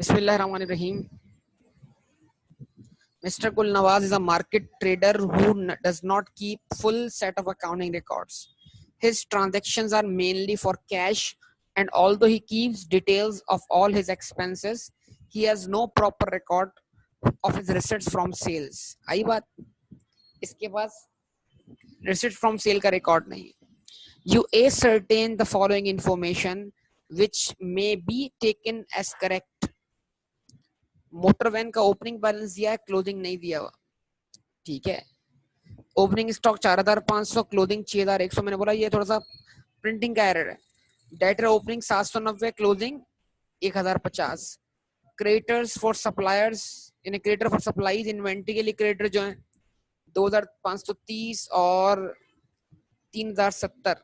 Bismillahirrahmanirrahim. Mr. Gul Nawaz is a market trader who does not keep full set of accounting records. His transactions are mainly for cash, and although he keeps details of all his expenses, he has no proper record of his receipts from sales. आई बात, इसके पास receipts from sale का record नहीं है. You ascertain the following information which may be taken as correct. Motor van का opening balance दिया है, closing नहीं दिया हुआ, ठीक है. Opening stock 4500, closing 6100. मैंने बोला ये थोड़ा सा प्रिंटिंग का एरर है. Debtor opening 790, closing 1050. Creditors for suppliers, यानी क्रेडिटर फॉर सप्लाईज, इन्वेंट्री के लिए क्रेडिटर जो है 2530 और 3070.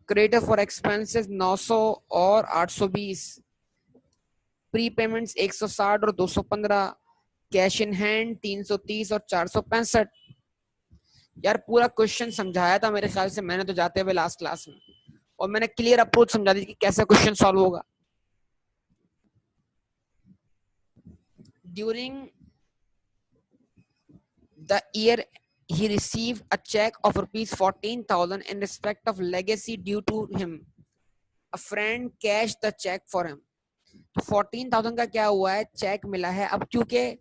क्रेडिटर फॉर एक्सपेंसेस 900 और 820. प्री पेमेंट्स 160 और 215. कैश इन हैंड 330 और 465. यार पूरा क्वेश्चन समझाया था मेरे ख्याल से मैंने तो जाते हुए लास्ट क्लास में, और मैंने क्लियर अप्रोच समझा दी कि कैसे क्वेश्चन सॉल्व होगा. During the year he received a check of rupees 14,000 in respect of legacy due to him. A friend cashed the check for him. 14,000 का क्या हुआ है, चेक मिला है. अब क्योंकि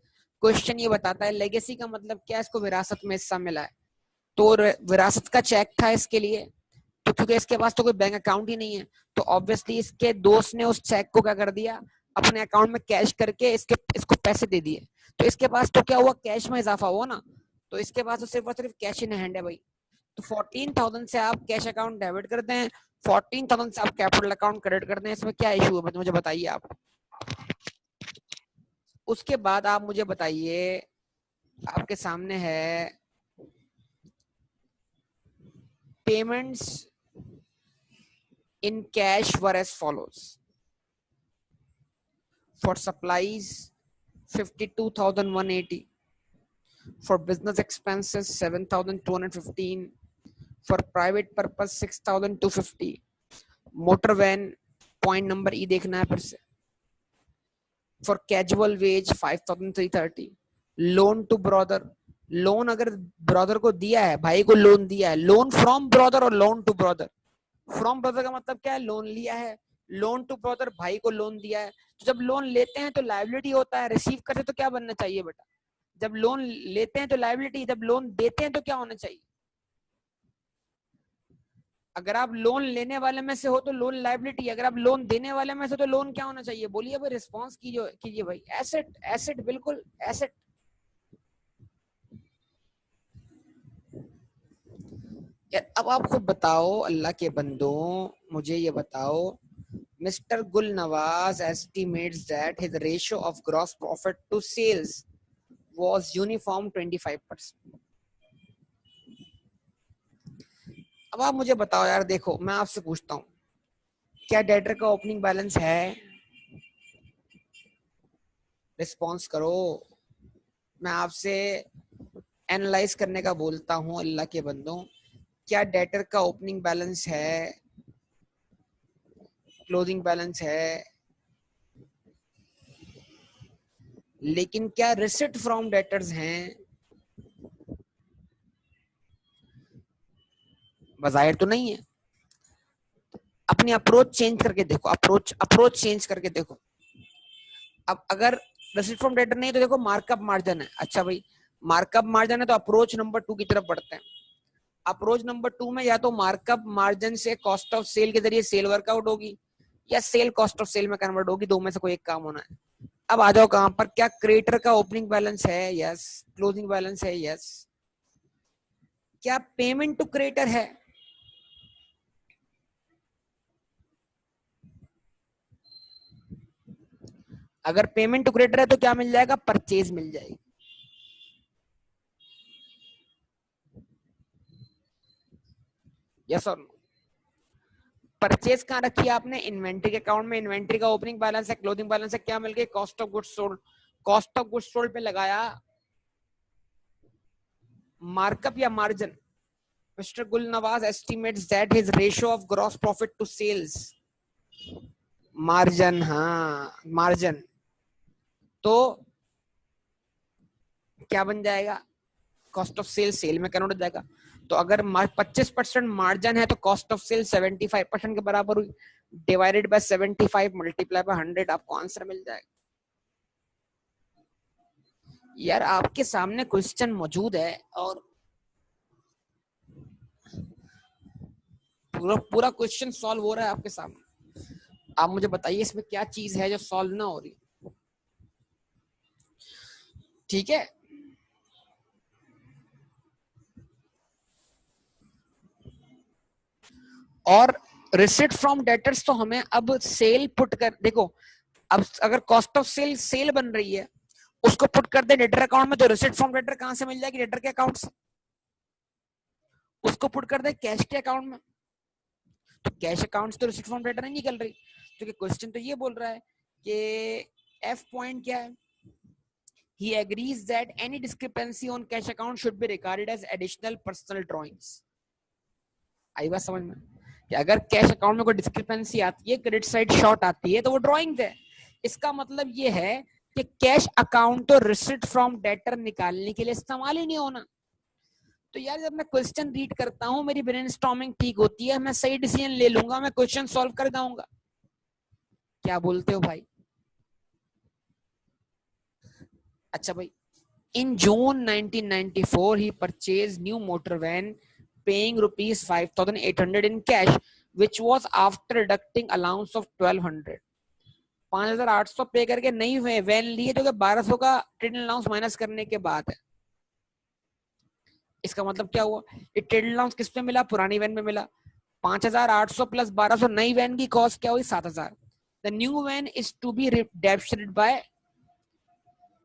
क्वेश्चन ये बताता है लेगेसी का मतलब क्या, इसको विरासत में हिस्सा मिला है, तो विरासत का चेक था इसके लिए. तो क्योंकि इसके पास तो कोई बैंक अकाउंट ही नहीं है, तो ऑब्वियसली इसके दोस्त ने उस चेक को क्या कर दिया, अपने अकाउंट में कैश करके इसको पैसे दे दिए. तो इसके पास तो क्या हुआ, कैश में इजाफा हुआ ना, तो इसके पास तो सिर्फ और सिर्फ कैश इन हैंड है भाई. तो 14,000 से आप कैश अकाउंट डेबिट करते हैं, 14,000 से आप कैपिटल अकाउंट क्रेडिट करते हैं. इसमें क्या इशू है मुझे बताइए आप. उसके बाद आप मुझे बताइए, आपके सामने है payments in cash were as follows. For supplies 52,180. For business expenses 7,215. For private purpose 6,250. motor van point number E देखना है फिर से. For casual wage 5,330. loan to brother, loan अगर ब्रदर को दिया है, भाई को लोन दिया है, लोन फ्रॉम ब्रदर और loan to brother. From brother का मतलब क्या है, लोन लिया है. लोन टू ब्रदर, भाई को लोन दिया है. तो जब लोन लेते हैं तो लायबिलिटी होता है, रिसीव करते तो क्या बनना चाहिए बेटा, जब लोन लेते हैं तो लायबिलिटी, जब लोन देते हैं तो क्या होना चाहिए. अगर आप लोन लेने वाले में से हो तो लोन लायबिलिटी, अगर आप लोन देने वाले में से तो लोन क्या होना चाहिए. बोलिए भाई, रिस्पॉन्स कीजिए भाई. एसेट, एसेट, बिल्कुल एसेट. यार अब आप खुद बताओ, अल्लाह के बंदों मुझे ये बताओ, mister Gul Nawaz estimates that his ratio of gross profit to sales was uniform 25%. अब आप मुझे बताओ यार, देखो मैं आपसे पूछता हूं, क्या डेटर का ओपनिंग बैलेंस है. रिस्पॉन्स करो. मैं आपसे एनालाइज करने का बोलता हूं, अल्लाह के बंदों, क्या डेटर का ओपनिंग बैलेंस है, क्लोजिंग बैलेंस है, लेकिन क्या रिसिट फ्रॉम डेटर्स हैं. बज़ाहिर तो नहीं है. अपनी अप्रोच चेंज करके देखो, अप्रोच चेंज करके देखो. अब अगर रिसिट फ्रॉम डेटर नहीं तो देखो मार्कअप मार्जिन है. अच्छा भाई, मार्कअप मार्जिन है तो अप्रोच नंबर 2 की तरफ बढ़ते हैं. अप्रोच नंबर 2 में या तो मार्कअप मार्जिन से कॉस्ट ऑफ सेल के जरिए सेल वर्कआउट होगी, या सेल कॉस्ट ऑफ सेल में कन्वर्ट होगी. दो में से कोई एक काम होना है. अब आ जाओ कहां पर, क्या क्रेडिटर का ओपनिंग बैलेंस है, यस. क्लोजिंग बैलेंस है, यस. क्या पेमेंट टू क्रेडिटर है. अगर पेमेंट टू क्रेडिटर है तो क्या मिल जाएगा, परचेज मिल जाएगी. यस और नो. परचेज कहां रखी है आपने, इन्वेंट्री के अकाउंट में. इन्वेंट्री का ओपनिंग बैलेंस है, क्लोजिंग बैलेंस है, क्या मिल गई, cost of goods sold. Cost of goods sold पे लगाया मार्कअप या margin. Mister Gul Nawaz estimates that his ratio of gross profit to sales, margin. हाँ मार्जिन. तो क्या बन जाएगा, कॉस्ट ऑफ सेल सेल में कन्वर्ट हो जाएगा। तो अगर 25% मार्जिन है तो कॉस्ट ऑफ सेल 75% के बराबर हुई, डिवाइडेड बाय 75 मल्टीप्लाई बाय 100, आपको आंसर मिल जाएगा। यार आपके सामने क्वेश्चन मौजूद है और पूरा पूरा क्वेश्चन सॉल्व हो रहा है आपके सामने, आप मुझे बताइए इसमें क्या चीज है जो सॉल्व ना हो रही। ठीक है, और रिसिट फ्रॉम डेटर्स तो हमें अब सेल पुट कर, देखो अब अगर कॉस्ट ऑफ सेल सेल बन रही है उसको पुट कर दे डेटर अकाउंट में, तो रिसिट फ्रॉम डेटर कहां से मिल जाएगी, डेटर के अकाउंट से। उसको पुट कर दे कैश के अकाउंट में, तो कैश अकाउंट तो रिसिट फ्रॉम डेटर नहीं निकल रही, क्योंकि क्वेश्चन तो ये बोल रहा है कि एफ पॉइंट क्या है, he agrees that any discrepancy on cash account should be regarded as additional personal drawings। आई बात समझ में, कि अगर कैश अकाउंट में कोई डिस्क्रिपेंसी आती है, क्रेडिट साइड शॉर्ट आती है, तो वो ड्रॉइंग है। इसका मतलब ये है कि कैश अकाउंट तो रिसिट फ्रॉम डेटर निकालने के लिए इस्तेमाल ही नहीं होना। तो यार जब मैं क्वेश्चन रीड करता हूँ मेरी ब्रेनस्टॉर्मिंग ठीक होती है, मैं सही डिसीजन ले लूंगा, मैं क्वेश्चन सॉल्व कर जाऊंगा। क्या बोलते हो भाई? अच्छा भाई, in June 1994 he purchased new motor van paying rupees 5,800 in cash, which was after deducting allowance of 1,200। 5,800 पे करके नई वैन ली है, जो कि 1,200 का ट्रेड अलाउंस माइनस करने के बाद है। इसका मतलब क्या हुआ, ये ट्रेड अलाउंस किस पे मिला, पुरानी वैन में मिला। 5,800 प्लस 1,200 नई वैन की कॉस्ट क्या हुई, 7,000। The new van is to be depreciated by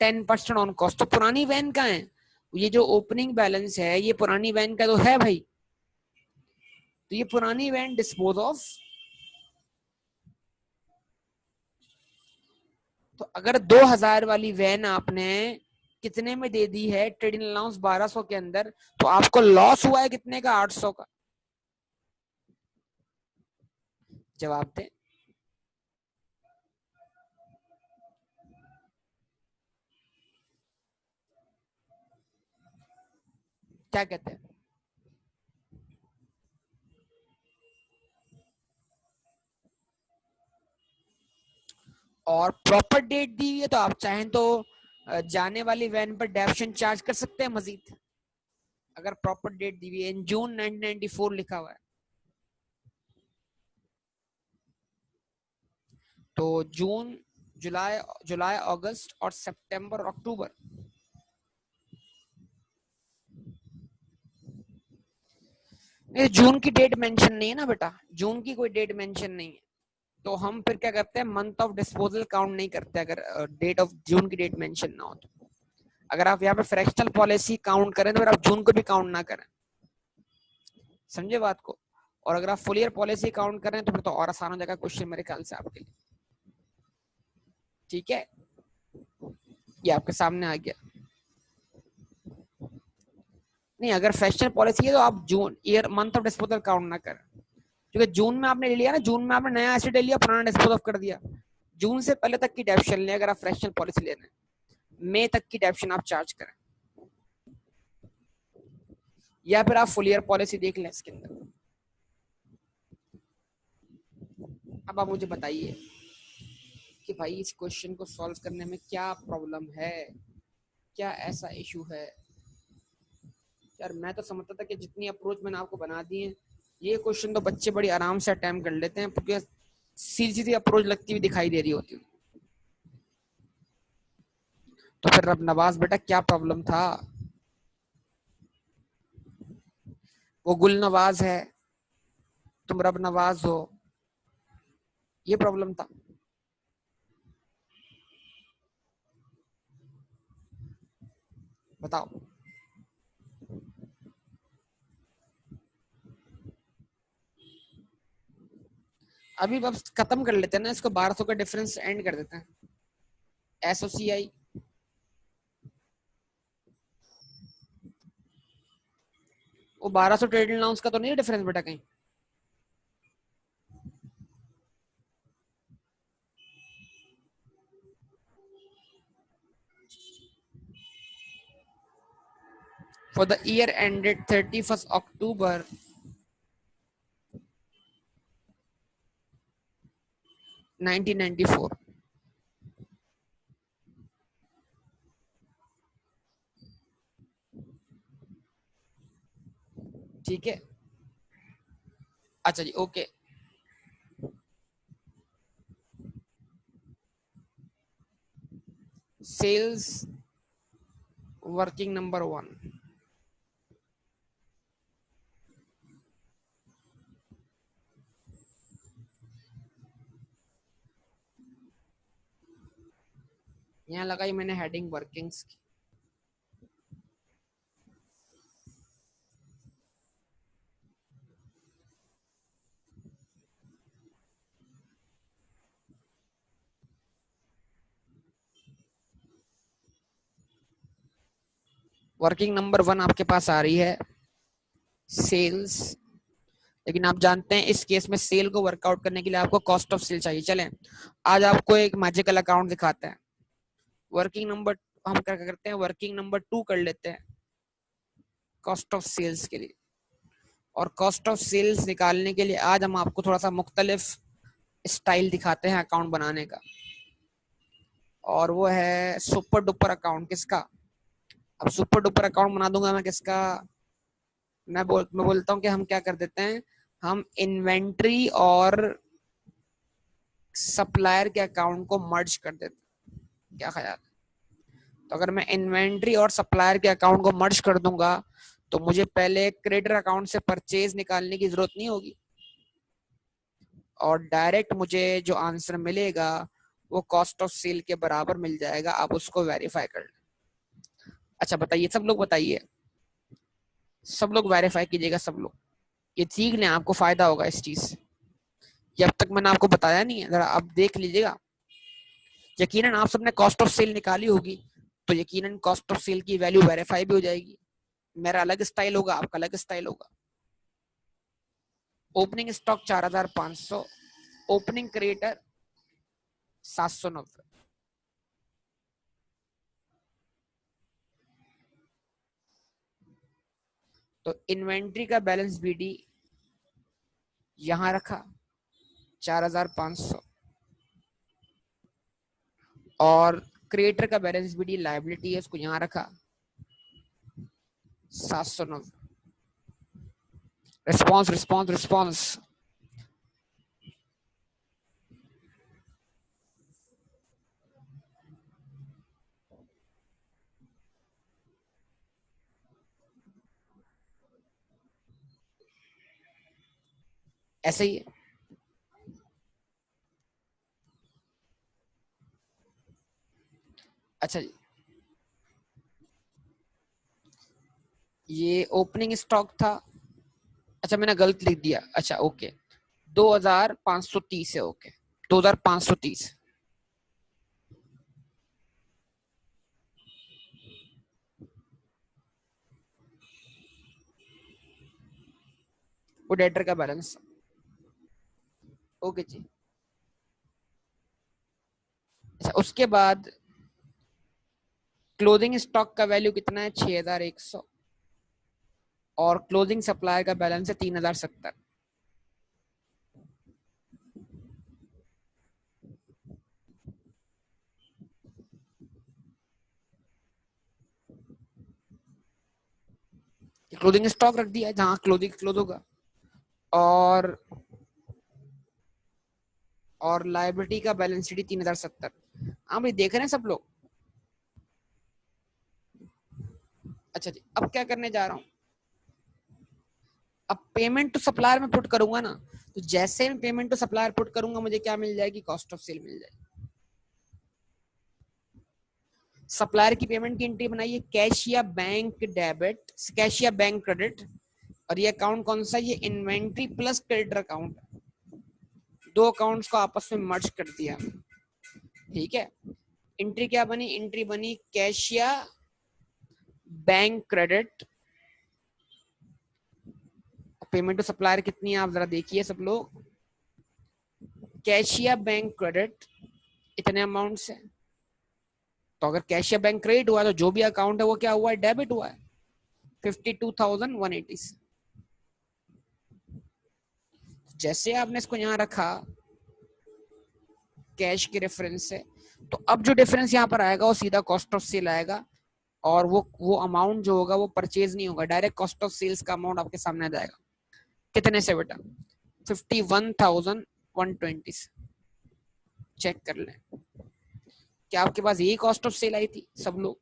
10% on cost. तो पुरानी वैन का है, ये जो ओपनिंग बैलेंस है ये पुरानी वैन का तो है भाई, तो ये पुरानी वैन डिस्पोज ऑफ। तो अगर 2,000 वाली वैन आपने कितने में दे दी है, ट्रेडिंग अलाउंस 1,200 के अंदर, तो आपको लॉस हुआ है कितने का, 800 का। जवाब दें। क्या कहते हैं? और प्रॉपर डेट दी हुई है, तो आप चाहें तो जाने वाली वैन पर डेप्शन चार्ज कर सकते हैं मजीद। अगर प्रॉपर डेट दी हुई है, इन जून 1994 लिखा हुआ है, तो जून, जुलाई, जुलाई अगस्त और सितंबर और अक्टूबर, नहीं जून की डेट मेंशन नहीं है ना बेटा, जून की कोई डेट मेंशन नहीं है। तो हम फिर क्या करते हैं, मंथ ऑफ डिस्पोजल काउंट नहीं करते अगर डेट ऑफ जून की डेट मेंशन ना हो तो। अगर आप यहाँ पे फ्रैक्शनल पॉलिसी काउंट करें तो फिर आप जून को भी काउंट ना करें, समझे बात को। और अगर आप फुल ईयर पॉलिसी काउंट करें तो फिर तो और आसान हो जाएगा क्वेश्चन मेरे ख्याल से आपके लिए। ठीक है, ये आपके सामने आ गया। नहीं, अगर फ्रैक्शनल पॉलिसी है तो आप June year month of disposal count ना करें, क्योंकि जून में आपने ले लिया ना, जून में आपने नया एसेट ले लिया, पुराना डिस्पोज ऑफ कर दिया। जून से पहले तक की डेप्शन ले, अगर आप फ्रैक्शनल पॉलिसी ले रहे हैं, मई तक की डेप्शन आप चार्ज करें, या फिर आप फुल ईयर पॉलिसी देख लें इसके अंदर। अब आप मुझे बताइए कि भाई इस क्वेश्चन को सॉल्व करने में क्या प्रॉब्लम है, क्या ऐसा इशू है। यार मैं तो समझता था कि जितनी अप्रोच मैंने आपको बना दी है, ये क्वेश्चन तो बच्चे बड़ी आराम से अटेम्प्ट कर लेते हैं, क्योंकि सीधी सीधी अप्रोच लगती हुई दिखाई दे रही होती है। तो फिर रब नवाज बेटा क्या प्रॉब्लम था, वो गुल नवाज है, तुम रब नवाज हो, ये प्रॉब्लम था। बताओ। अभी बस खत्म कर लेते हैं ना इसको, 1,200 का डिफरेंस एंड कर देते हैं, एसओसीआई। वो 1,200 ट्रेड अलाउंस का तो नहीं डिफरेंस बेटा कहीं। For the year ended 31st October 1994. ठीक है, अच्छा जी, ओके। सेल्स वर्किंग नंबर 1, यहाँ लगाई मैंने हेडिंग वर्किंग्स की। वर्किंग नंबर 1 आपके पास आ रही है सेल्स, लेकिन आप जानते हैं इस केस में सेल को वर्कआउट करने के लिए आपको कॉस्ट ऑफ सेल चाहिए। चलें, आज आपको एक मैजिकल अकाउंट दिखाते हैं। वर्किंग नंबर हम क्या करते हैं, वर्किंग नंबर 2 कर लेते हैं कॉस्ट ऑफ सेल्स के लिए। और कॉस्ट ऑफ सेल्स निकालने के लिए आज हम आपको थोड़ा सा मुख्तलिफ स्टाइल दिखाते हैं अकाउंट बनाने का, और वो है सुपर डुपर अकाउंट। किसका? अब सुपर डुपर अकाउंट बना दूंगा मैं किसका? मैं बोलता हूँ कि हम क्या कर देते हैं, हम इन्वेंट्री और सप्लायर के अकाउंट को मर्ज कर देते हैं। क्या ख्याल है? तो अगर मैं इन्वेंट्री और सप्लायर के अकाउंट को मर्ज कर दूंगा तो मुझे पहले क्रेडिटर अकाउंट से परचेज निकालने की जरूरत नहीं होगी, और डायरेक्ट मुझे जो आंसर मिलेगा वो कॉस्ट ऑफ सेल के बराबर मिल जाएगा। आप उसको वेरीफाई कर लें। अच्छा बताइए, सब लोग बताइए, सब लोग वेरीफाई कीजिएगा, सब लोग ये सीख लें, आपको फायदा होगा इस चीज से। जब तक मैंने आपको बताया नहीं है, जरा आप देख लीजिएगा। यकीनन आप सबने कॉस्ट ऑफ सेल निकाली होगी, तो यकीनन कॉस्ट ऑफ सेल की वैल्यू वेरीफाई भी हो जाएगी। मेरा अलग स्टाइल होगा, आपका अलग स्टाइल होगा। Opening stock 4500, opening creditor 790। तो इन्वेंट्री का बैलेंस बीडी यहां रखा 4500, और क्रिएटर का बैलेंस बीडी लायबिलिटी है, उसको यहां रखा 790। Response response response. ऐसे ही है। अच्छा जी, ये ओपनिंग स्टॉक था। अच्छा मैंने गलत लिख दिया, अच्छा ओके, 2530 है, ओके 2530। वो डेटर का बैलेंस, ओके जी। अच्छा उसके बाद क्लोजिंग स्टॉक का वैल्यू कितना है? 6100, और क्लोजिंग सप्लाई का बैलेंस है 3070। क्लोजिंग स्टॉक रख दिया है जहां क्लोजिंग क्लोज होगा, और लाइबिलिटी का बैलेंस शीट 3070। हाँ भाई, देख रहे हैं सब लोग? अच्छा जी, अब क्या करने जा रहा हूँ, अब पेमेंट टू सप्लायर में पुट करूंगा ना, तो जैसे मैं पेमेंट टू सप्लायर पुट करूंगा मुझे क्या मिल जाएगी? कॉस्ट ऑफ सेल मिल जाएगी। सप्लायर की पेमेंट की एंट्री बनाइए, कैश या बैंक डेबिट, कैश या बैंक क्रेडिट। और ये अकाउंट कौन सा? ये इन्वेंट्री प्लस क्रेडिटर अकाउंट, दो अकाउंट्स को आपस में मर्ज कर दिया। ठीक है, एंट्री क्या बनी? एंट्री बनी कैश या bank credit. Payment to supplier कितनी है आप जरा देखिए सब लोग, कैश या बैंक क्रेडिट, इतने अमाउंट से। तो अगर कैश या बैंक क्रेडिट हुआ तो जो भी अकाउंट है वो क्या हुआ है, डेबिट हुआ है 52,180 से। जैसे आपने इसको यहाँ रखा कैश के रेफरेंस से, तो अब जो डिफरेंस यहाँ पर आएगा वो सीधा कॉस्ट ऑफ सेल आएगा, और वो अमाउंट जो होगा वो परचेज नहीं होगा, डायरेक्ट कॉस्ट ऑफ सेल्स का अमाउंट आपके सामने आ जाएगा। कितने से बेटा, 51,120 से। चेक कर लें, क्या आपके पास यही कॉस्ट ऑफ सेल आई थी सब लोग?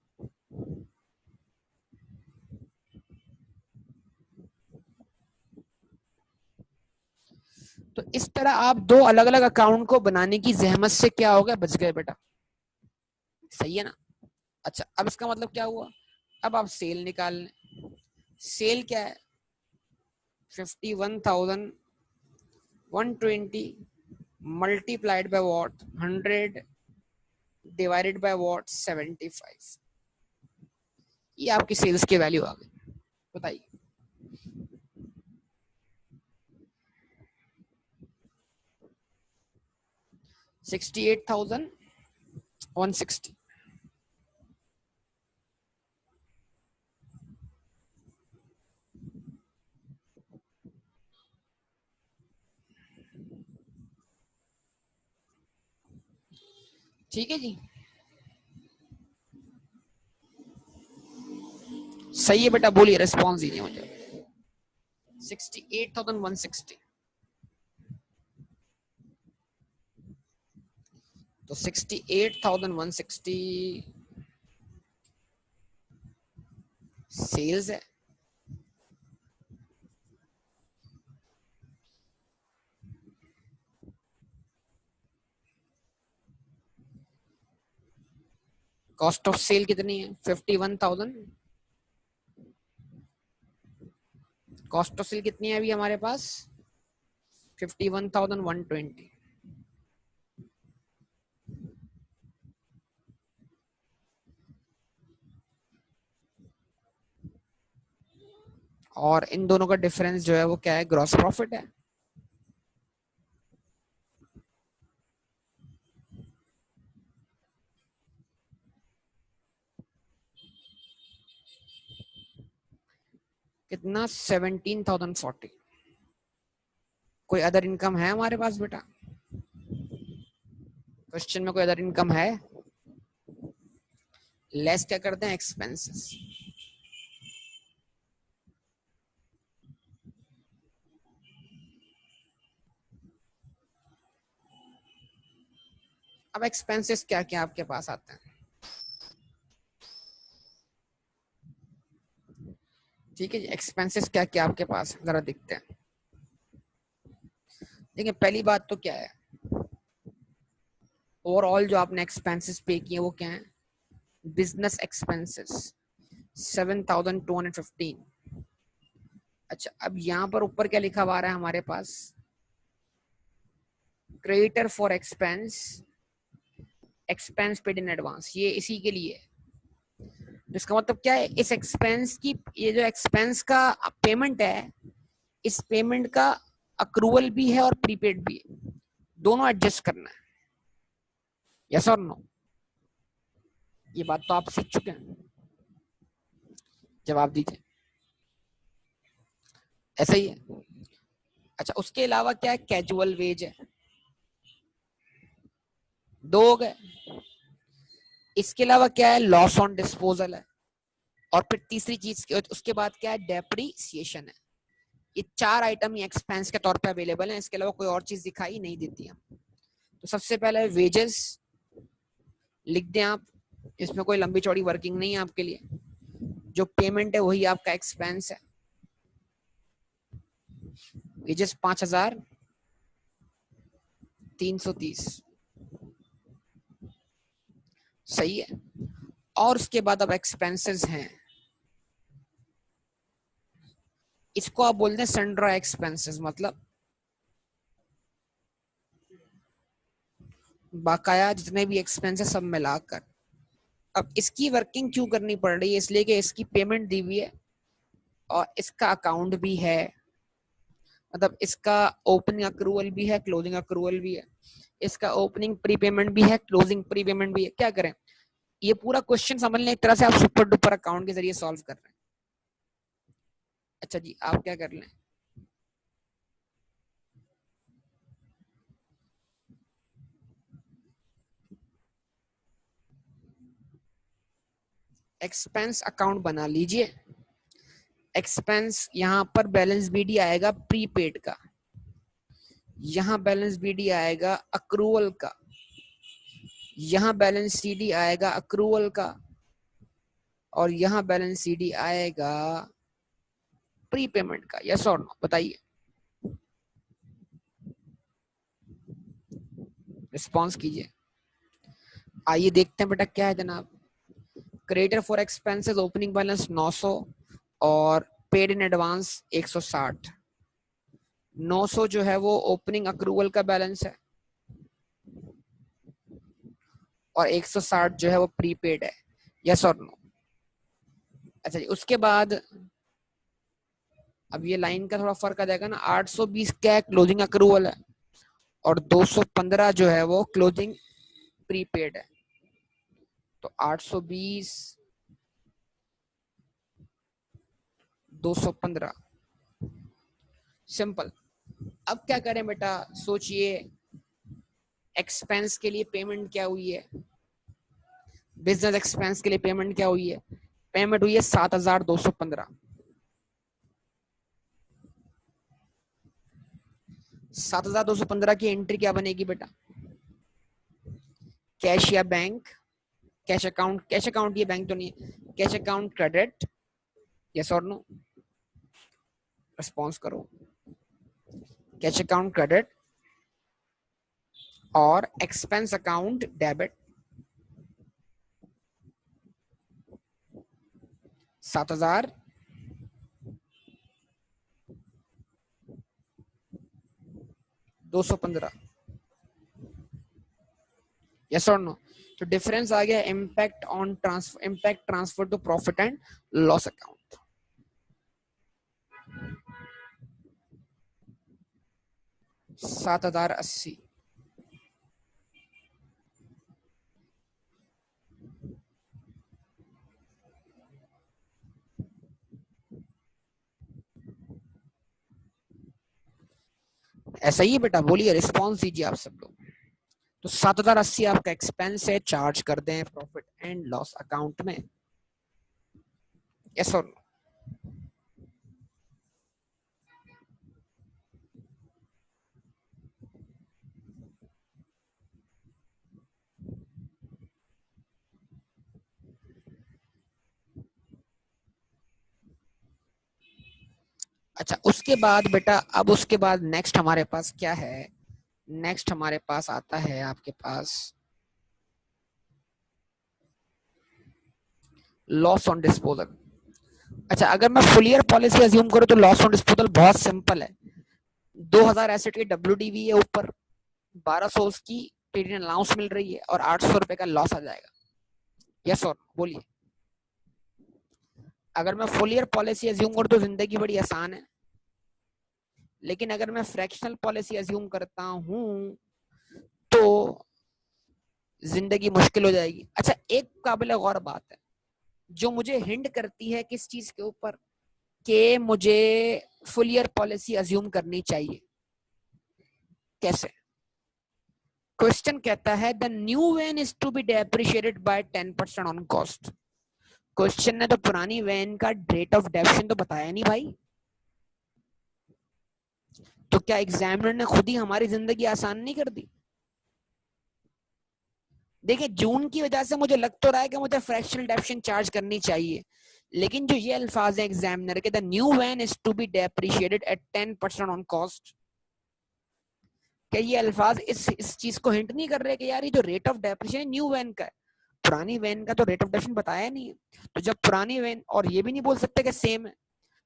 तो इस तरह आप दो अलग अलग अकाउंट को बनाने की जहमत से क्या हो गया, बच गए बेटा। सही है ना? अच्छा, अब इसका मतलब क्या हुआ, अब आप सेल निकाल लें। सेल क्या है, 51,120 multiplied by what, 100 divided by what, 75। ये आपकी सेल्स की वैल्यू आ गई। बताइए, $68,160। ठीक है जी, सही है बेटा, बोलिए, रिस्पॉन्स दीजिए मुझे। 68,160। तो 68,160 सेल्स है। कॉस्ट ऑफ सेल कितनी है, 51,000। कॉस्ट ऑफ सेल कितनी है अभी हमारे पास, 51,120। और इन दोनों का डिफरेंस जो है वो क्या है, ग्रॉस प्रॉफिट है। कितना, 17,040। कोई अदर इनकम है हमारे पास बेटा? क्वेश्चन में कोई अदर इनकम है? लेस क्या करते हैं, एक्सपेंसेस। अब एक्सपेंसेस क्या क्या आपके पास आते हैं, ठीक है जी। एक्सपेंसेस क्या क्या आपके पास जरा दिखते हैं। देखिए, पहली बात तो क्या है, ओवरऑल जो आपने एक्सपेंसेस पे किए वो क्या है, बिजनेस एक्सपेंसेस 7,215। अच्छा, अब यहाँ पर ऊपर क्या लिखा हुआ आ रहा है हमारे पास, creditor for expense, expense paid in advance, ये इसी के लिए है। इसका मतलब क्या है, इस एक्सपेंस की, ये जो एक्सपेंस का पेमेंट है, इस पेमेंट का अक्रूवल भी है और प्रीपेड भी है, दोनों एडजस्ट करना है। यस और नो? ये बात तो आप सीख चुके हैं, जवाब दीजिए। ऐसा ही है। अच्छा, उसके अलावा क्या है, कैजुअल वेज है, दो हो गए। इसके अलावा क्या है, लॉस ऑन डिस्पोजल है, और फिर तीसरी चीज उसके बाद क्या है, डेप्रीसिएशन है। ये चार आइटम ही एक्सपेंस के तौर पे अवेलेबल हैं, इसके अलावा कोई और चीज दिखाई नहीं देती है। तो सबसे पहले वेजेस लिख दें आप, इसमें कोई लंबी चौड़ी वर्किंग नहीं है आपके लिए, जो पेमेंट है वही आपका एक्सपेंस है। वेजेस 5,330, सही है। और उसके बाद अब एक्सपेंसेस हैं, इसको आप बोलते हैं सन्ड्रा एक्सपेंसेस, मतलब बाकाया जितने भी एक्सपेंसेस सब मिलाकर। अब इसकी वर्किंग क्यों करनी पड़ रही है, इसलिए कि इसकी पेमेंट दी हुई है और इसका अकाउंट भी है, मतलब इसका ओपनिंग अक्रूवल भी है, क्लोजिंग अक्रूवल भी है, इसका ओपनिंग प्री पेमेंट भी है, क्लोजिंग प्री पेमेंट भी है। क्या करें, ये पूरा क्वेश्चन समझ लें, एक तरह से आप सुपर डुपर अकाउंट के जरिए सॉल्व कर रहे हैं। अच्छा जी, आप क्या कर लें, एक्सपेंस अकाउंट बना लीजिए। एक्सपेंस यहां पर बैलेंस बीडी आएगा प्रीपेड का, यहां बैलेंस बीडी आएगा अक्रूवल का, यहां बैलेंस सीडी आएगा अक्रूवल का, और यहां बैलेंस सीडी आएगा प्रीपेमेंट का। यस और नो बताइए, रिस्पॉन्स कीजिए। आइए देखते हैं बेटा क्या है जनाब। Creditor for expenses opening balance 900 और पेड इन एडवांस 160। 900 जो है वो ओपनिंग अक्रूवल का बैलेंस है और 160 जो है वो प्रीपेड है। यस और नो। अच्छा जी, उसके बाद अब ये लाइन का थोड़ा फर्क आ जाएगा ना, 820 क्या क्लोजिंग अक्रूवल है और 215 जो है वो क्लोजिंग प्रीपेड है। तो 820 215 सिंपल। अब क्या करें बेटा, सोचिए एक्सपेंस के लिए पेमेंट क्या हुई है, बिजनेस एक्सपेंस के लिए पेमेंट क्या हुई है, पेमेंट हुई है 7215। 7215 की एंट्री क्या बनेगी बेटा, कैश या bank, cash account, cash account ये बैंक तो नहीं है, कैश अकाउंट क्रेडिट। यस और नो, रिस्पॉन्स करो। कैश अकाउंट क्रेडिट और एक्सपेंस अकाउंट डेबिट। 7215। यस और नो। तो डिफरेंस आ गया impact on transfer, impact transfer to profit and loss account. $7080। ऐसा ही है बेटा, बोलिए, रिस्पॉन्स दीजिए आप सब लोग। तो 7080 आपका एक्सपेंस है, चार्ज कर दें प्रॉफिट एंड लॉस अकाउंट में। यस और नो। अच्छा, उसके बाद बेटा, अब उसके बाद नेक्स्ट हमारे पास क्या है, नेक्स्ट हमारे पास आता है आपके पास लॉस ऑन डिस्पोजल। अच्छा, अगर मैं फुल ईयर पॉलिसी अज्यूम करूं तो लॉस ऑन डिस्पोजल बहुत सिंपल है। 2000 एसेट की WDV है ऊपर, 1200 उसकी ट्रेडिंग अलाउंस मिल रही है और 800 रुपए का लॉस आ जाएगा। यस और बोलिए। अगर मैं फुल ईयर पॉलिसी अज्यूम करूं तो जिंदगी बड़ी आसान है, लेकिन अगर मैं फ्रैक्शनल पॉलिसी अज्यूम करता हूं तो जिंदगी मुश्किल हो जाएगी। अच्छा, एक काबिल गौर बात है जो मुझे हिंट करती है किस चीज के ऊपर, कि मुझे फुल ईयर पॉलिसी अज्यूम करनी चाहिए। कैसे? क्वेश्चन कहता है the new van is to be depreciated by 10% on cost. Question ने तो पुरानी वैन का रेट ऑफ डेप्रिसिएशन तो बताया नहीं भाई। तो क्या एग्जामिनर ने खुद ही हमारी जिंदगी आसान नहीं कर दी? देखिए, जून की वजह से मुझे लग तो रहा है कि मुझे फ्रैक्शनल डेप्रिसिएशन चार्ज करनी चाहिए, लेकिन जो ये अल्फाज है एग्जामिनर के, the new van is to be depreciated at 10% on cost, क्या ये अल्फाज इस चीज को हिंट नहीं कर रहे कि यार ये जो rate of depreciation new van का है, पुरानी वैन का तो रेट ऑफ डेप्रिसिएशन बताया नहीं है। तो जब पुरानी वैन, और ये भी नहीं बोल सकते कि सेम है,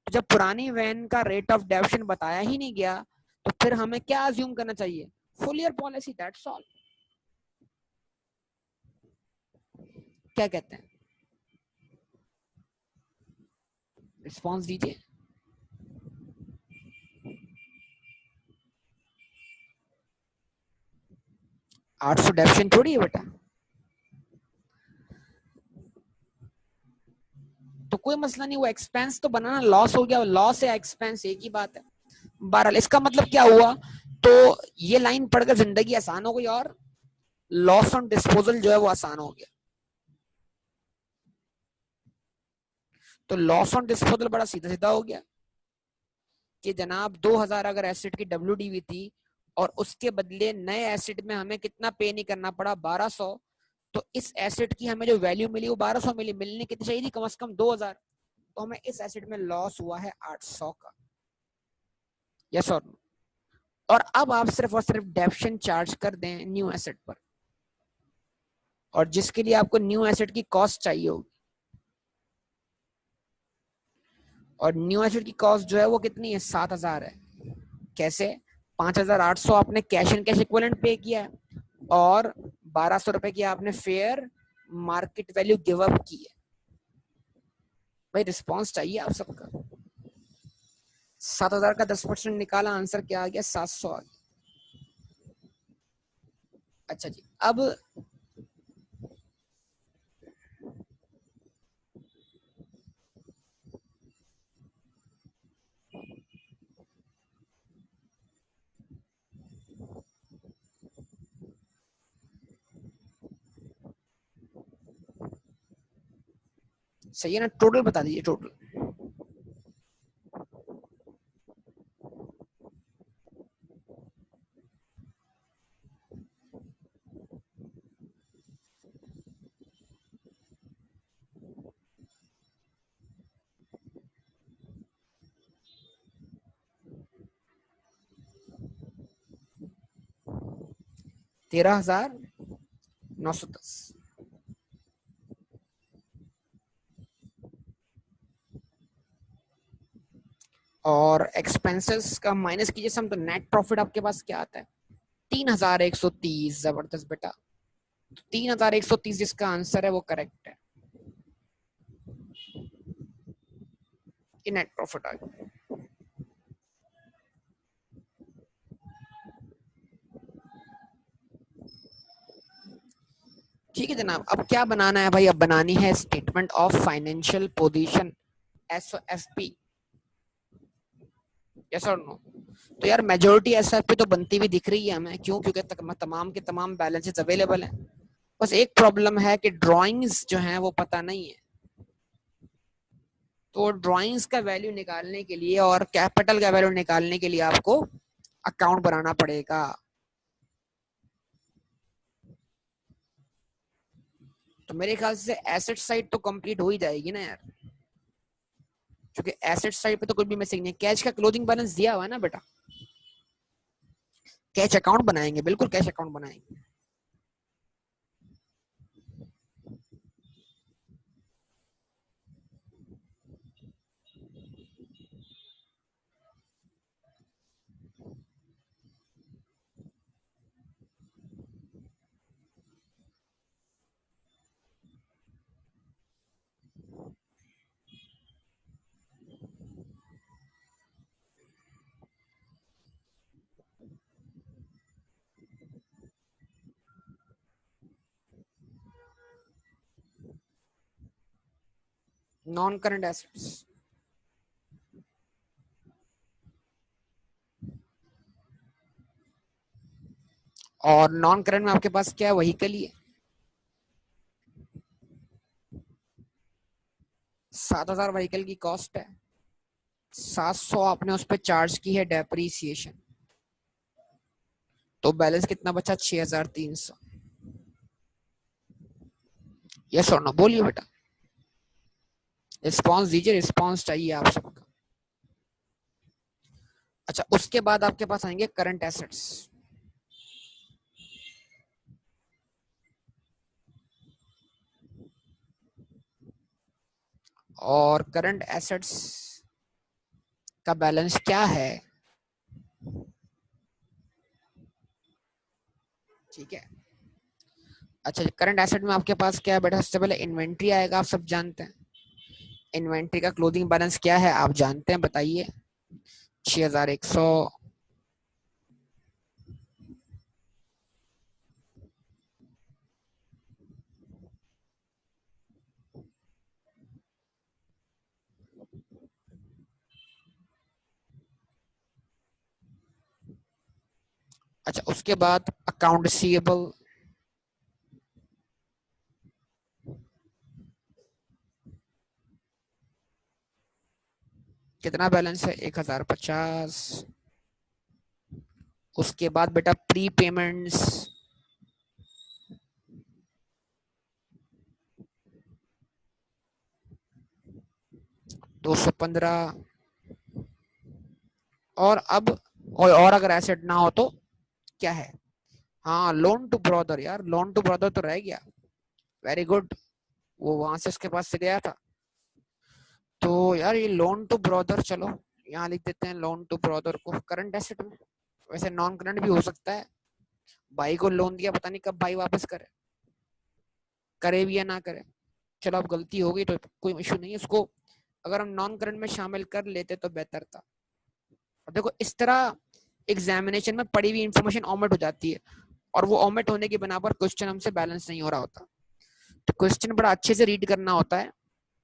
तो जब पुरानी वैन का रेट ऑफ डेप्रिसिएशन बताया ही नहीं गया तो फिर हमें क्या अज्यूम करना चाहिए, full year policy, that's all. क्या कहते हैं, रिस्पॉन्स दीजिए। 800 डेप्रिसिएशन थोड़ी है बेटा, तो कोई मसला नहीं, वो एक्सपेंस तो बनाना, लॉस हो गया, लॉस है एक्सपेंस एक ही बात है। बहरहाल इसका मतलब क्या हुआ, तो ये लाइन पढ़कर जिंदगी आसान हो गई और लॉस ऑन डिस्पोजल जो है वो आसान हो गया। तो लॉस ऑन डिस्पोजल बड़ा सीधा सीधा हो गया कि जनाब 2000 अगर एसेट की WDV थी और उसके बदले नए एसेट में हमें कितना पे नहीं करना पड़ा, 1200, तो इस एसेट की हमें जो वैल्यू मिली वो 1200 मिली, मिलनी कितनी चाहिए थी, कम से कम 2000, तो हमें इस एसेट में लॉस हुआ है 800 का। यस और नो? और अब आप सिर्फ और सिर्फ डेप्शन चार्ज कर दें न्यू एसेट पर, और जिसके लिए आपको न्यू एसेट की कॉस्ट चाहिए होगी, और न्यू एसेट की कॉस्ट जो है वो कितनी है, 7000 है। कैसे, 5800 आपने कैश एंड कैश इक्विवेलेंट पे किया है, और 1200 रुपए की आपने fair market value give up की है। भाई रिस्पॉन्स चाहिए आप सबका। 7000 का 10% निकाला, आंसर क्या आ गया, 700 आ गया। अच्छा जी, अब सही है ना, टोटल बता दीजिए, टोटल। 13,910। और एक्सपेंसेस का माइनस कीजिए सम, तो नेट प्रॉफिट आपके पास क्या आता है, 3130। जबरदस्त बेटा, तो 3130 जिसका आंसर है वो करेक्ट है, कि नेट प्रॉफिट आ गया। ठीक है जनाब, अब क्या बनाना है भाई, अब बनानी है statement of financial position, SFP। Yes और नो? तो यार मेजोरिटी SFP तो बनती हुई दिख रही है हमें, क्यों, क्योंकि तमाम के तमाम बैलेंसेस अवेलेबल हैं। बस एक प्रॉब्लम है कि ड्राइंग्स जो हैं वो पता नहीं है, तो ड्राइंग्स का वैल्यू निकालने के लिए और कैपिटल का वैल्यू निकालने के लिए आपको अकाउंट बनाना पड़ेगा। तो मेरे ख्याल से एसेट साइड तो कंप्लीट हो ही जाएगी ना यार, क्योंकि एसेट साइड पे तो कुछ भी मिसिंग नहीं। कैश का क्लोजिंग बैलेंस दिया हुआ है ना बेटा, कैश अकाउंट बनाएंगे, बिल्कुल कैश अकाउंट बनाएंगे। नॉन करंट एसेट्स, और नॉन करंट में आपके पास क्या है, व्हीकल ही है। 7000 व्हीकल की कॉस्ट है, 700 आपने उस पर चार्ज की है डेप्रीसिएशन, तो बैलेंस कितना बचा, 6300। यस और नो बोलिए बेटा, रिस्पॉन्स दीजिए, रिस्पॉन्स चाहिए आप सबका। अच्छा, उसके बाद आपके पास आएंगे करंट एसेट्स, और करंट एसेट्स का बैलेंस क्या है, ठीक है। अच्छा, करंट एसेट में आपके पास क्या है बेटा, सबसे पहले इन्वेंट्री आएगा, आप सब जानते हैं। इन्वेंट्री का क्लोजिंग बैलेंस क्या है आप जानते हैं, बताइए, 6100। अच्छा, उसके बाद अकाउंट रिसीवेबल, कितना बैलेंस है? 1050। उसके बाद बेटा प्री पेमेंट्स, 215। और अब और अगर एसेट ना हो तो क्या है? हाँ, लोन टू ब्रदर, यार लोन टू ब्रदर तो रह गया। वेरी गुड, वो वहां से उसके पास से गया था। तो यार ये लोन टू ब्रदर, चलो यहाँ लिख देते हैं लोन टू ब्रदर को करंट एसेट में। वैसे नॉन करंट भी हो सकता है, भाई को लोन दिया, पता नहीं कब भाई वापस करे, करे भी या ना करे। चलो अब गलती हो गई तो कोई इशू नहीं है, उसको अगर हम नॉन करंट में शामिल कर लेते तो बेहतर था। अब देखो इस तरह एग्जामिनेशन में पड़ी हुई इंफॉर्मेशन ओमिट हो जाती है, और वो ओमिट होने की बना पर क्वेश्चन हमसे बैलेंस नहीं हो रहा होता। तो क्वेश्चन बड़ा अच्छे से रीड करना होता है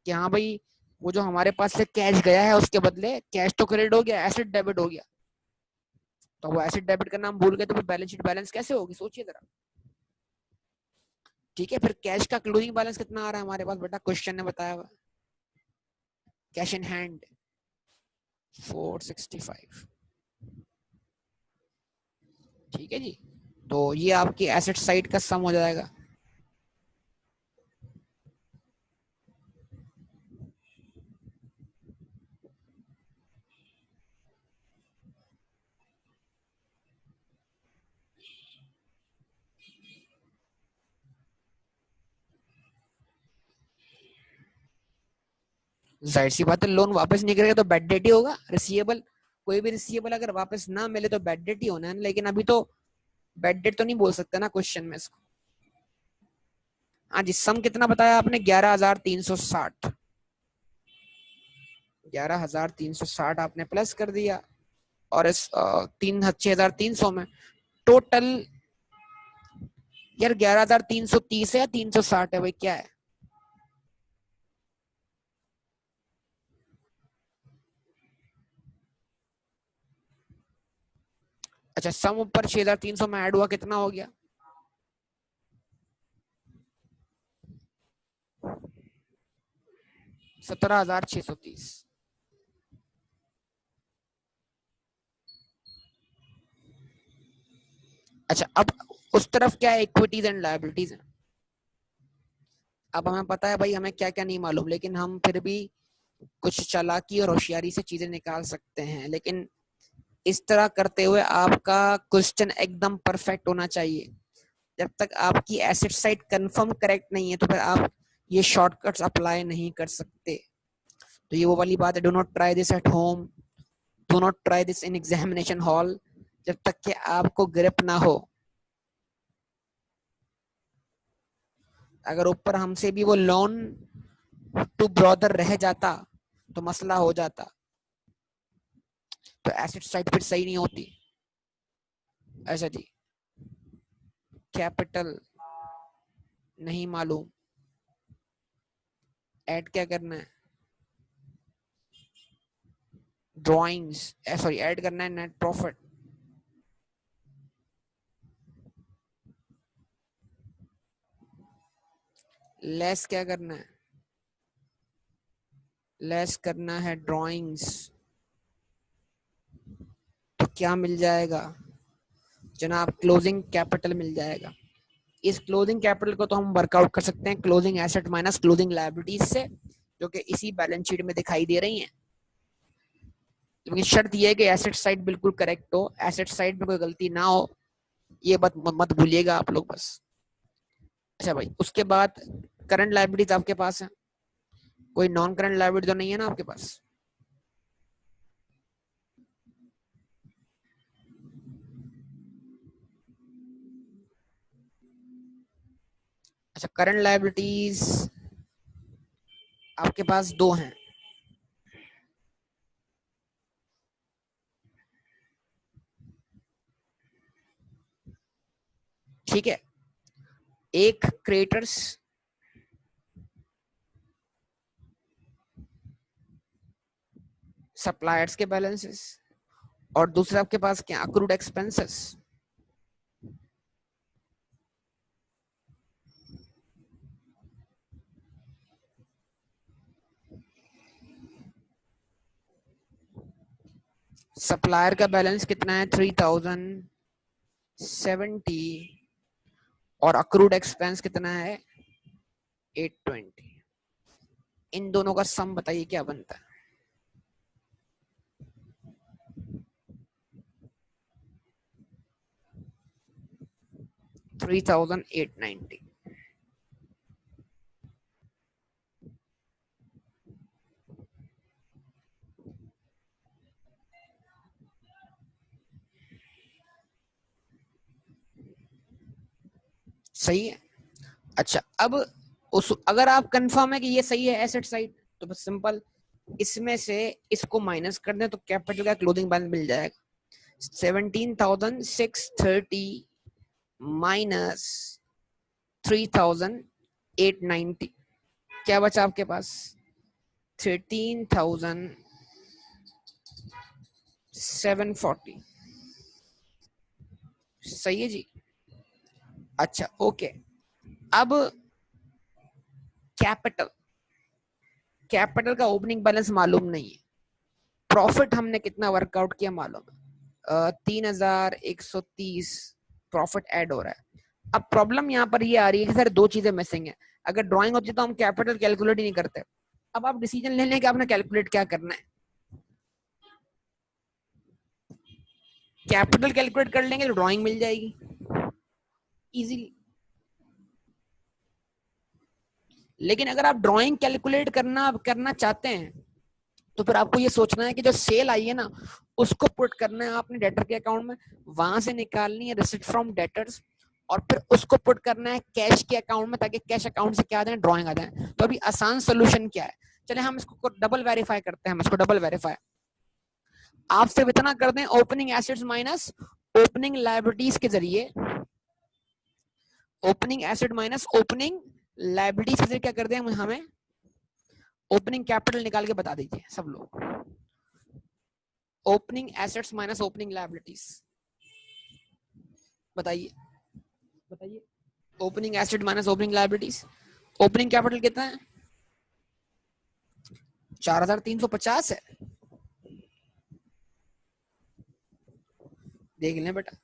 कि हाँ भाई, वो जो हमारे पास से कैश गया है उसके बदले कैश तो क्रेडिट हो गया, एसेट डेबिट हो गया। तो वो एसेट डेबिट करना हम भूल गए तो बैलेंस शीट बैलेंस कैसे होगी, सोचिए जरा। ठीक है, फिर कैश का क्लोजिंग बैलेंस कितना आ रहा है हमारे पास बेटा, क्वेश्चन ने बताया हुआ, कैश इन हैंड 465। ठीक है जी, तो ये आपकी एसेट साइड का सम हो जाएगा। जाहिर सी बात है, लोन वापस नहीं करेगा तो बैड डेट ही होगा, रिसीवेबल। कोई भी रिसीवेबल अगर वापस ना मिले तो बैड डेट ही होना है, लेकिन अभी तो बैड डेट तो नहीं बोल सकते ना क्वेश्चन में इसको। हाँ जी, सम कितना बताया आपने? 11,360। 11,360 आपने प्लस कर दिया, और इस 6,300 में टोटल, यार 11,330 है या 360 है भाई, क्या है? अच्छा, सम ऊपर 6,300 में ऐड हुआ, कितना हो गया? 17,630। अच्छा, अब उस तरफ क्या है, इक्विटीज एंड लायबिलिटीज है। अब हमें पता है भाई हमें क्या क्या नहीं मालूम, लेकिन हम फिर भी कुछ चालाकी और होशियारी से चीजें निकाल सकते हैं। लेकिन इस तरह करते हुए आपका क्वेश्चन एकदम परफेक्ट होना चाहिए। जब तक आपकी एसेट साइड कंफर्म करेक्ट नहीं है तो फिर आप ये शॉर्टकट्स अप्लाई नहीं कर सकते। तो ये वो वाली बात है, do not try this at home, do not try this in examination hall, जब तक कि आपको ग्रिप ना हो। अगर ऊपर हमसे भी वो लोन टू ब्रदर रह जाता तो मसला हो जाता, तो एसेट साइड फिर सही नहीं होती। ऐसा जी, कैपिटल नहीं मालूम, ऐड क्या करना है? ड्रॉइंग्स, सॉरी ऐड करना है नेट प्रॉफिट। लेस क्या करना है? लेस करना है ड्रॉइंग्स। तो क्या मिल जाएगा जनाब? क्लोजिंग कैपिटल मिल जाएगा। इस क्लोजिंग कैपिटल को तो हम वर्कआउट कर सकते हैं closing asset minus closing liabilities से, जो कि इसी बैलेंस शीट में दिखाई दे रही हैं। लेकिन शर्त यह है कि एसेट साइड बिल्कुल करेक्ट हो, एसेट साइड में कोई गलती ना हो, ये बात मत भूलिएगा आप लोग बस। अच्छा भाई, उसके बाद करंट लायबिलिटीज आपके पास है, कोई नॉन करंट लायबिलिटी तो नहीं है ना आपके पास? अच्छा, करंट लायबिलिटीज आपके पास दो हैं। ठीक है, एक क्रेडिटर्स, सप्लायर्स के बैलेंसेस, और दूसरा आपके पास क्या, अक्रूड एक्सपेंसेस। सप्लायर का बैलेंस कितना है 3070 और अक्रूड एक्सपेंस कितना है 820। इन दोनों का सम बताइए क्या बनता है। 3890। सही है। अच्छा, अब उस अगर आप कंफर्म है कि ये सही है एसेट साइड, तो बस सिंपल इसमें से इसको माइनस कर दें तो कैपिटल का क्लोजिंग बैलेंस मिल जाएगा 17,630 माइनस 3,890। क्या बचा आपके पास 13,740। सही है जी। अच्छा ओके, अब कैपिटल कैपिटल का ओपनिंग बैलेंस मालूम नहीं है, प्रॉफिट हमने कितना वर्कआउट किया मालूम है 3,130 प्रॉफिट ऐड हो रहा है। अब प्रॉब्लम यहाँ पर ये आ रही है कि सर दो चीजें मिसिंग है। अगर ड्राइंग होती तो हम कैपिटल कैलकुलेट ही नहीं करते। अब आप डिसीजन ले लें कि आपने कैलकुलेट क्या करना है। कैपिटल कैलकुलेट कर लेंगे तो ड्राइंग मिल जाएगी इजीली। लेकिन अगर आप ड्राइंग कैलकुलेट करना चाहते हैं तो फिर आपको ये सोचना है कि जो सेल आई है ना उसको पुट करना है आपने डेटर के अकाउंट में, वहां से निकालनी है रिसिप्ट फ्रॉम डेटर्स और फिर उसको पुट करना है कैश के अकाउंट में ताकि कैश अकाउंट से क्या आ जाए ड्राइंग आ जाए। तो अभी आसान सोल्यूशन क्या है, चले हम इसको डबल वेरीफाई करते हैं। हम इसको डबल वेरीफाई आप सिर्फ इतना कर दें opening assets minus opening liabilities के जरिए, opening asset minus opening liabilities के जरिए क्या कर दें हमें ओपनिंग कैपिटल निकाल के बता दीजिए सब लोग। Opening assets minus opening liabilities बताइए बताइए। Opening asset minus opening liabilities, opening capital कितना है 4,350 है। देख लें बेटा,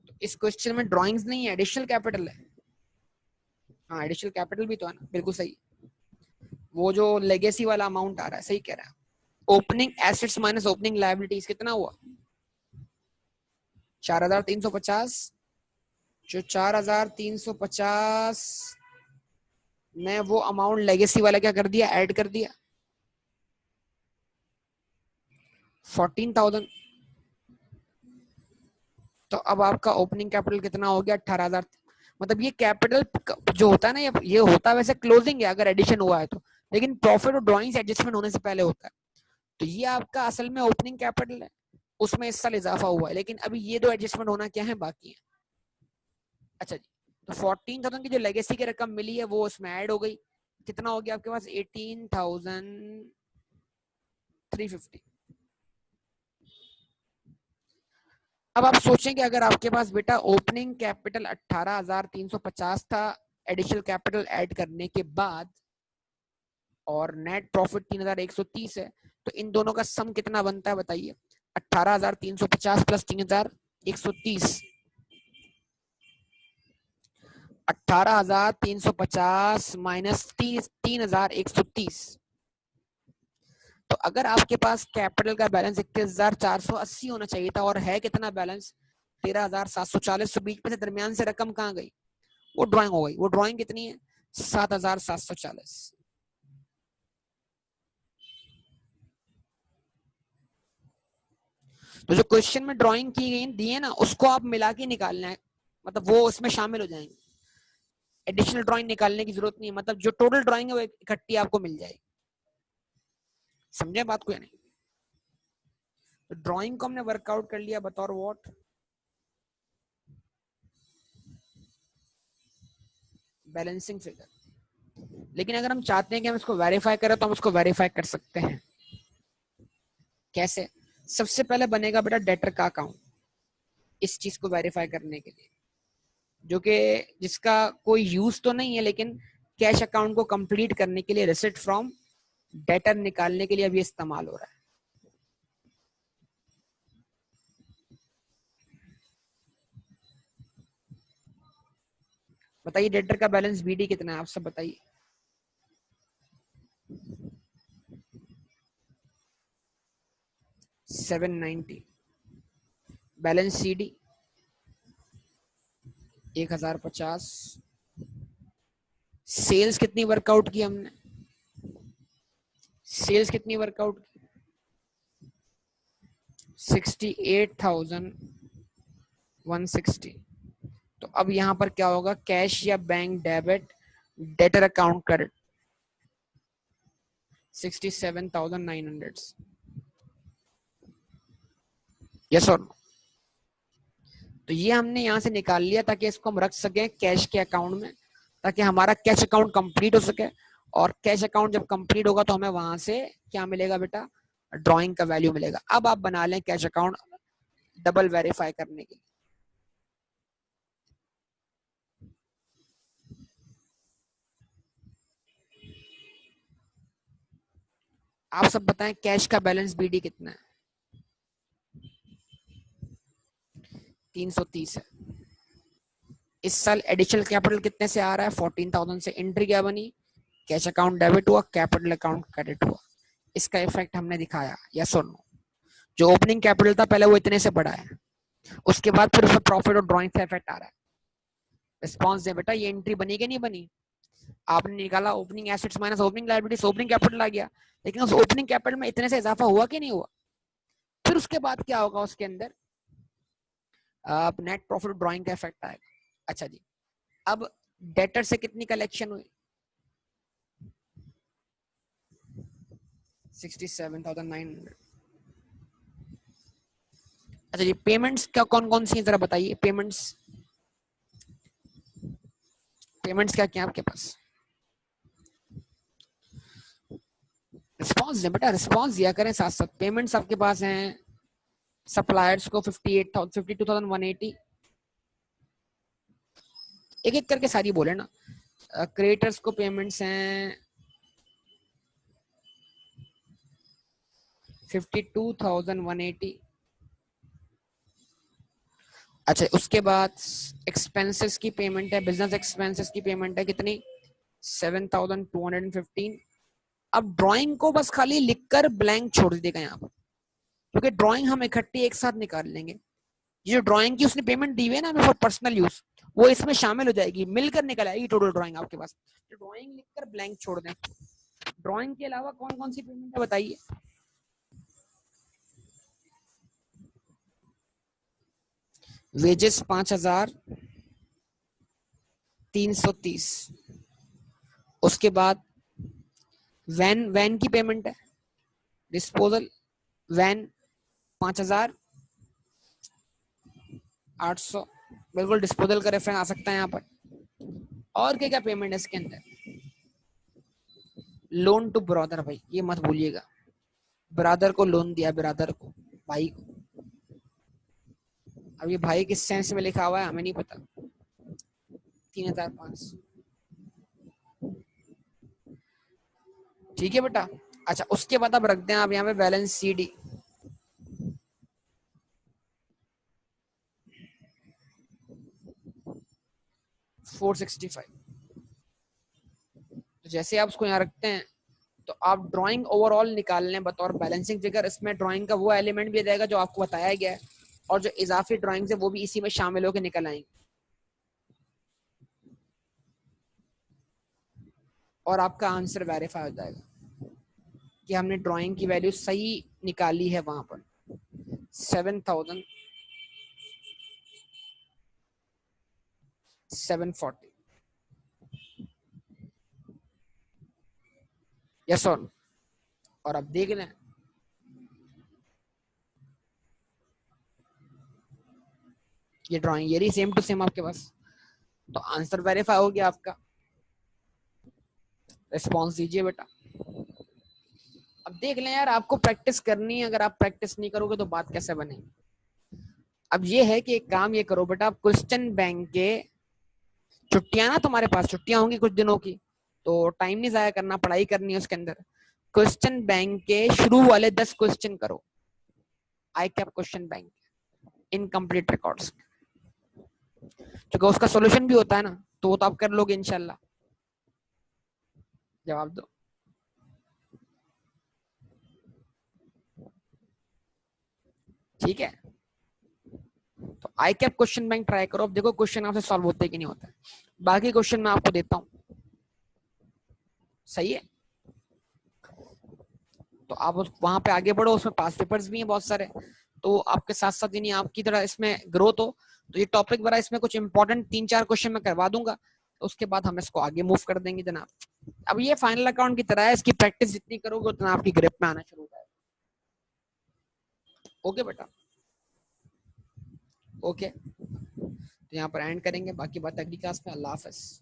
तो इस क्वेश्चन में ड्राइंग्स नहीं है, एडिशनल कैपिटल है। हाँ एडिशनल कैपिटल भी तो है ना, बिल्कुल सही। वो जो लेगेसी वाला अमाउंट आ रहा है, सही कह रहा है। Opening assets minus opening liabilities कितना हुआ 4,350। जो 4,350 ने वो अमाउंट लेगेसी वाला क्या कर दिया ऐड कर दिया 14,000। तो अब आपका ओपनिंग कैपिटल कितना हो गया 18,000। मतलब ये कैपिटल जो होता है ना ये होता है वैसे क्लोजिंग है अगर एडिशन हुआ है तो, लेकिन प्रॉफिट और ड्रॉइंग एडजस्टमेंट होने से पहले होता है। तो ये आपका असल में ओपनिंग कैपिटल है, उसमें इस साल इजाफा हुआ है, लेकिन अभी ये दो एडजस्टमेंट होना क्या है बाकी है। अच्छा जी, तो 14,000 की जो लेगेसी की रकम मिली है वो उसमें ऐड हो गई, कितना हो गया आपके पास 18,350। अब आप सोचें कि अगर आपके पास बेटा ओपनिंग कैपिटल 18,350 था एडिशनल कैपिटल ऐड करने के बाद और नेट प्रॉफिट 3,130 है, तो इन दोनों का सम कितना बनता है बताइए 18,350 प्लस 3,130। 18,350 माइनस 3,130। तो अगर आपके पास कैपिटल का बैलेंस 21,480 होना चाहिए था और है कितना बैलेंस 13,740, तो बीच में से दरमियान से रकम कहाँ गई वो ड्राइंग हो गई। वो ड्राइंग कितनी है 7,740। तो जो क्वेश्चन में ड्राइंग की गई दी है ना उसको आप मिला के निकालना है, मतलब वो उसमें शामिल हो जाएंगे। एडिशनल ड्राइंग निकालने की जरूरत नहीं है, मतलब जो टोटल ड्राइंग है वो इकट्ठी आपको मिल जाएगी। समझे बात को या नहीं। तो ड्राइंग को हमने वर्कआउट कर लिया बतौर व्हाट बैलेंसिंग फिगर। लेकिन अगर हम चाहते हैं कि हम इसको वेरीफाई करें तो हम इसको वेरीफाई कर सकते हैं। कैसे, सबसे पहले बनेगा बेटा डेटर का अकाउंट इस चीज को वेरीफाई करने के लिए, जो कि जिसका कोई यूज तो नहीं है लेकिन कैश अकाउंट को कंप्लीट करने के लिए रिसिट फ्रॉम डेटर निकालने के लिए अभी इस्तेमाल हो रहा है। बताइए डेटर का बैलेंस बीडी कितना है, आप सब बताइए। 790। Balance CD 1050। सेल्स कितनी वर्कआउट की हमने, सेल्स कितनी वर्कआउट की, 68,160। तो अब यहां पर क्या होगा, कैश या bank debit, debtor account credit 67,900। Yes और नो। तो ये हमने यहां से निकाल लिया ताकि इसको हम रख सकें कैश के अकाउंट में, ताकि हमारा कैश अकाउंट कंप्लीट हो सके। और कैश अकाउंट जब कंप्लीट होगा तो हमें वहां से क्या मिलेगा बेटा, ड्राइंग का वैल्यू मिलेगा। अब आप बना लें कैश अकाउंट डबल वेरीफाई करने के लिए। आप सब बताएं कैश का बैलेंस बीडी कितना है। 330 है। इस साल एडिशनल कैपिटल कितने से आ रहा है, 14,000 से। एंट्री क्या बनी, कैश अकाउंट डेबिट हुआ, कैपिटल अकाउंट क्रेडिट हुआ। इसका इफेक्ट हमने दिखाया, यस और नो। जो ओपनिंग कैपिटल था पहले वो इतने से बढ़ा है, उसके बाद फिर उसमें प्रॉफिट और ड्राइंग का इफेक्ट आ रहा है। रिस्पॉन्स दे बेटा, ये एंट्री बनी कि नहीं बनी। आपने निकाला opening assets minus opening liabilities, opening capital आ गया, लेकिन उस ओपनिंग कैपिटल में इतने से इजाफा हुआ कि नहीं हुआ। फिर उसके बाद क्या होगा, उसके अंदर नेट प्रॉफिट ड्राइंग का इफेक्ट आएगा। अच्छा जी, अब डेटर से कितनी कलेक्शन हुई, 67,900। अच्छा जी, पेमेंट्स क्या कौन कौन सी जरा बताइए। पेमेंट्स, पेमेंट्स क्या क्या आपके पास, रिस्पॉन्स दें बेटा, रिस्पॉन्स दिया करें साथ साथ। पेमेंट्स आपके पास हैं सप्लायर्स को 52,180। एक एक करके सारी बोले ना। क्रिएटर्स को पेमेंट्स हैं 52,180। अच्छा, उसके बाद एक्सपेंसेस की पेमेंट है, बिजनेस एक्सपेंसेस की पेमेंट है कितनी, 7,215। अब ड्राइंग को बस खाली लिखकर ब्लैंक छोड़ दीजिएगा यहाँ पर, क्योंकि ड्राइंग हम इकट्ठी एक साथ निकाल लेंगे। ये जो ड्राइंग की उसने पेमेंट दी हुई है ना हमें फॉर पर्सनल यूज, वो इसमें शामिल हो जाएगी, मिलकर निकल आएगी टोटल ड्राइंग आपके पास। तो ड्राइंग लिखकर ब्लैंक छोड़ दें। ड्राइंग के अलावा कौन कौन सी पेमेंट है बताइए। वेजेस 5,330। उसके बाद वैन, वैन की पेमेंट है, डिस्पोजल वैन 5,800। बिल्कुल डिस्पोजल का रेफरेंस आ सकता है यहाँ पर। और क्या क्या पेमेंट है इसके अंदर, लोन टू ब्रदर, भाई ये मत भूलिएगा, ब्रदर को लोन दिया, ब्रदर को, भाई को। अब ये भाई किस सेंस में लिखा हुआ है हमें नहीं पता। 3,500, ठीक है बेटा। अच्छा, उसके बाद अब रखते हैं आप यहाँ पे बैलेंस सीडी। $465। तो जैसे आप उसको यहाँ रखते हैं तो आप ड्राइंग ओवरऑल निकाल लें बतौर बैलेंसिंग फिगर। इसमें ड्राइंग का वो एलिमेंट भी रहेगा जो आपको बताया गया है, और जो इजाफी ड्राइंग्स है वो भी इसी में शामिल होकर निकल आएंगे, और आपका आंसर वेरीफाई हो जाएगा कि हमने ड्राइंग की वैल्यू सही निकाली है वहां पर। 7,740। यस और अब देख लें, ये ड्राइंग ये रही सेम टू सेम आपके पास। तो आंसर वेरीफाई हो गया आपका। रिस्पॉन्स दीजिए बेटा। अब देख लें यार, आपको प्रैक्टिस करनी है, अगर आप प्रैक्टिस नहीं करोगे तो बात कैसे बनेगी। अब ये है कि एक काम ये करो बेटा, क्वेश्चन बैंक के छुट्टियां ना, तुम्हारे पास छुट्टियां होंगी कुछ दिनों की, तो टाइम नहीं जाया करना, पढ़ाई करनी है उसके अंदर। क्वेश्चन बैंक के शुरू वाले 10 क्वेश्चन करो, I cap question bank, incomplete records, क्योंकि उसका सोल्यूशन भी होता है ना, तो वो तो आप कर लोगे इंशाल्लाह। जवाब दो। ठीक है, तो आई कैप क्वेश्चन बैंक ट्राई करो। अब देखो क्वेश्चन आपसे सॉल्व होते कि नहीं होता है। बाकी क्वेश्चन मैं आपको देता हूँ, सही है। तो आप वहां पे आगे बढ़ो, उसमें पास पेपर्स भी हैं बहुत सारे, तो आपके साथ साथ यानी आपकी तरह इसमें ग्रोथ हो। तो ये टॉपिक बड़ा, इसमें कुछ इंपॉर्टेंट 3-4 क्वेश्चन मैं करवा दूंगा, तो उसके बाद हम इसको आगे मूव कर देंगे जनाब। अब ये फाइनल अकाउंट की तरह है, इसकी प्रैक्टिस जितनी करोगे उतना आपकी ग्रिप में आना शुरू हो जाएगा। ओके बेटा, ओके, तो यहाँ पर एंड करेंगे, बाकी बात अगली क्लास में। अल्लाह हाफिज।